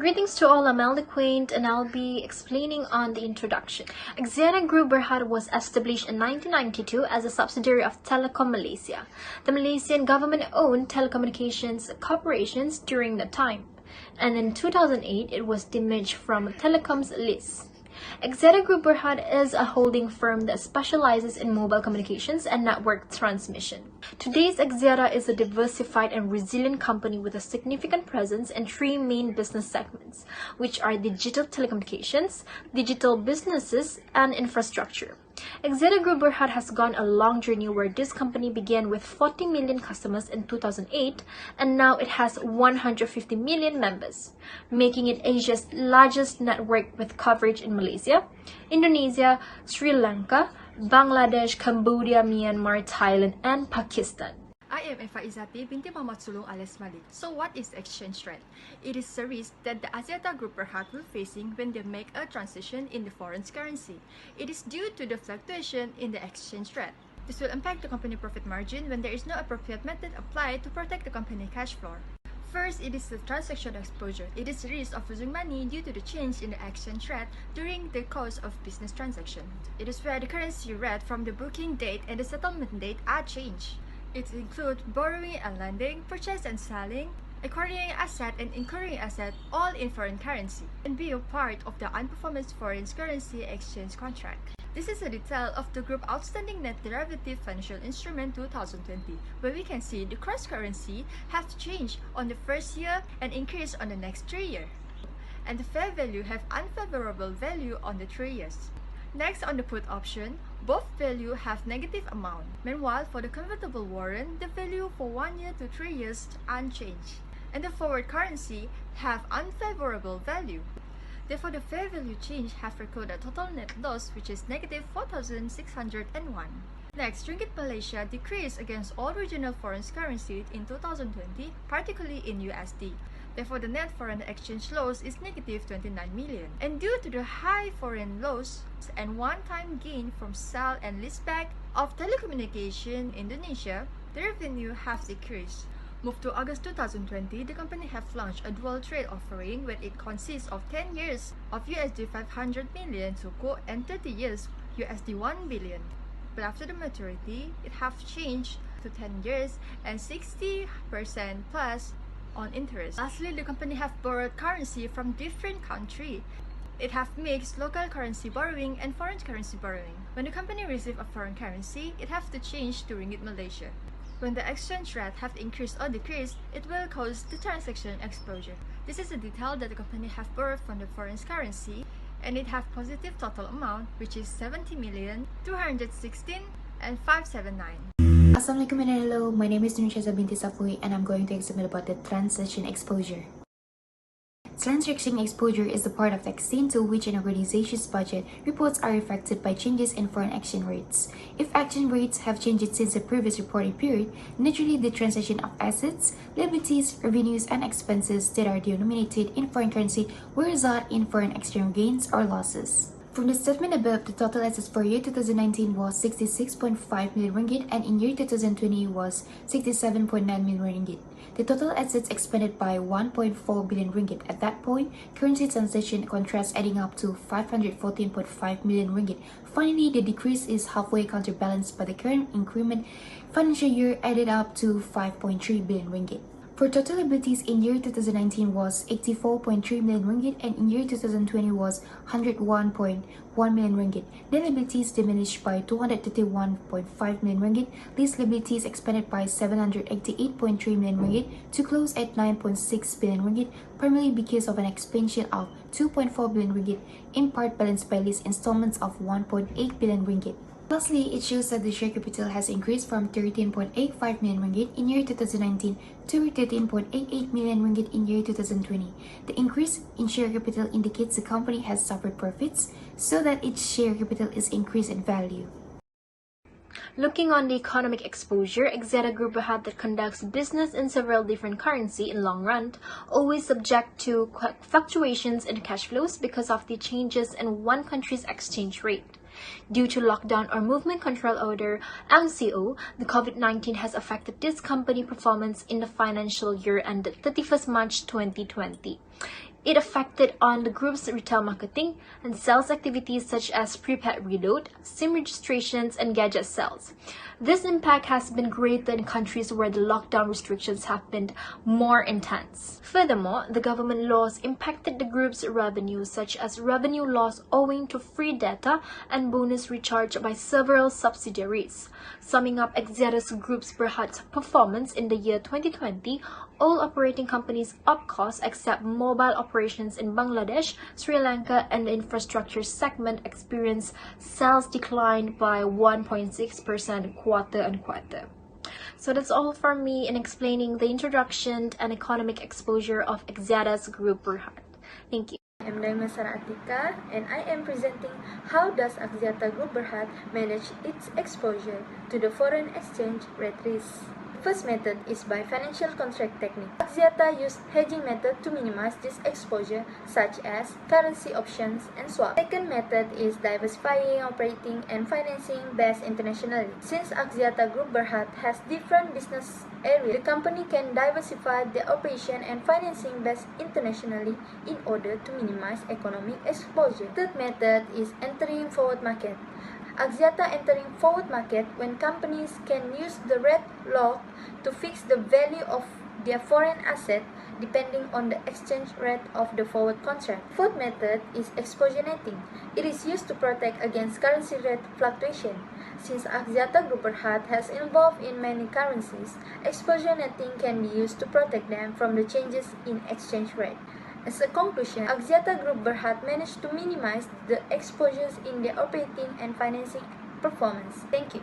Greetings to all, I'm Melody Quaint and I'll be explaining on the introduction. Axiata Group Berhad was established in 1992 as a subsidiary of Telekom Malaysia, the Malaysian government-owned telecommunications corporations during the time. And in 2008, it was demerged from Telecom's list. Axiata Group Berhad is a holding firm that specializes in mobile communications and network transmission. Today's Axiata is a diversified and resilient company with a significant presence in three main business segments, which are digital telecommunications, digital businesses, and infrastructure. Axiata Group Berhad has gone a long journey where this company began with 40 million customers in 2008 and now it has 150 million members, making it Asia's largest network with coverage in Malaysia, Indonesia, Sri Lanka, Bangladesh, Cambodia, Myanmar, Thailand, and Pakistan. I am Axiata binti Muhammad Sulung alias Malik. So what is exchange rate? It is a risk that the Axiata Group Berhad will facing when they make a transition in the foreign currency. It is due to the fluctuation in the exchange rate. This will impact the company profit margin when there is no appropriate method applied to protect the company cash flow. First, it is the transaction exposure. It is the risk of losing money due to the change in the exchange rate during the course of business transaction. It is where the currency rate from the booking date and the settlement date are changed. It includes borrowing and lending, purchase and selling, acquiring asset and incurring asset, all in foreign currency, and be a part of the unperformance foreign currency exchange contract. This is a detail of the group outstanding net derivative financial instrument 2020, where we can see the cross currency have changed on the first year and increased on the next 3 years, and the fair value have unfavorable value on the 3 years. Next, on the put option, both value have negative amount. Meanwhile, for the convertible warrant, the value for 1 year to 3 years unchanged, and the forward currency have unfavorable value. Therefore, the fair value change have recorded a total net loss, which is negative 4,601. Next, Ringgit Malaysia decreased against all regional foreign currencies in 2020, particularly in USD. Therefore, the net foreign exchange loss is negative 29 million. And due to the high foreign loss and one-time gain from sale and leaseback of telecommunication Indonesia, the revenue has decreased. Move to August 2020, the company have launched a dual trade offering where it consists of 10 years of USD 500 million Sukuk and 30 years USD 1 billion. But after the maturity, it have changed to 10 years and 60% plus on interest. Lastly, the company have borrowed currency from different countries. It have mixed local currency borrowing and foreign currency borrowing. When the company receive a foreign currency, it have to change to Ringgit Malaysia. When the exchange rate have increased or decreased, it will cause the transaction exposure. This is a detail that the company have borrowed from the foreign currency, and it have positive total amount, which is 70,216,579. Assalamualaikum and hello, my name is Nurshazah binti Safui and I'm going to explain about the transaction exposure. Transaction exposure is the part of the extent to which an organization's budget reports are affected by changes in foreign exchange rates. If exchange rates have changed since the previous reporting period, naturally the transaction of assets, liabilities, revenues, and expenses that are denominated in foreign currency will result in foreign exchange gains or losses. From the statement above, the total assets for year 2019 was 66.5 million ringgit and in year 2020 was 67.9 million ringgit. The total assets expanded by 1.4 billion ringgit. At that point, currency transaction contrasts adding up to 514.5 million ringgit. Finally, the decrease is halfway counterbalanced by the current increment financial year added up to 5.3 billion ringgit. For total liabilities in year 2019 was 84.3 million ringgit and in year 2020 was 101.1 million ringgit. Net liabilities diminished by 231.5 million ringgit. Lease liabilities expanded by 788.3 million ringgit to close at 9.6 billion ringgit, primarily because of an expansion of 2.4 billion ringgit, in part balanced by lease installments of 1.8 billion ringgit. Lastly, it shows that the share capital has increased from 13.85 million ringgit in year 2019 to 13.88 million ringgit in year 2020. The increase in share capital indicates the company has suffered profits, so that its share capital is increased in value. Looking on the economic exposure, Axiata Group Berhad that conducts business in several different currency in long run, always subject to fluctuations in cash flows because of the changes in one country's exchange rate. Due to lockdown or movement control order (MCO), the COVID-19 has affected this company performance in the financial year ended 31st March 2020. It affected on the group's retail marketing and sales activities such as prepaid reload, SIM registrations, and gadget sales. This impact has been greater in countries where the lockdown restrictions have been more intense. Furthermore, the government laws impacted the group's revenue, such as revenue loss owing to free data and bonus recharged by several subsidiaries. Summing up Axiata's group's Berhad's performance in the year 2020, all operating companies up cost except mobile operations in Bangladesh, Sri Lanka, and the infrastructure segment experienced sales decline by 1.6% quarter-on-quarter. So that's all from me in explaining the introduction and economic exposure of Axiata's group Berhad. Thank you. I'm Sarah Atika, and I am presenting how does Axiata Group Berhad manage its exposure to the foreign exchange rate risk. First method is by financial contract technique. Axiata used hedging method to minimize this exposure, such as currency options and swap. Second method is diversifying operating and financing based internationally. Since Axiata Group Berhad has different business areas, the company can diversify the operation and financing based internationally in order to minimize economic exposure. Third method is entering forward market. Axiata entering forward market when companies can use the rate lock to fix the value of their foreign asset depending on the exchange rate of the forward contract. Fourth method is exposure netting. It is used to protect against currency rate fluctuation. Since Axiata Group Berhad has involved in many currencies, exposure netting can be used to protect them from the changes in exchange rate. As a conclusion, Axiata Group Berhad managed to minimize the exposures in their operating and financing performance. Thank you.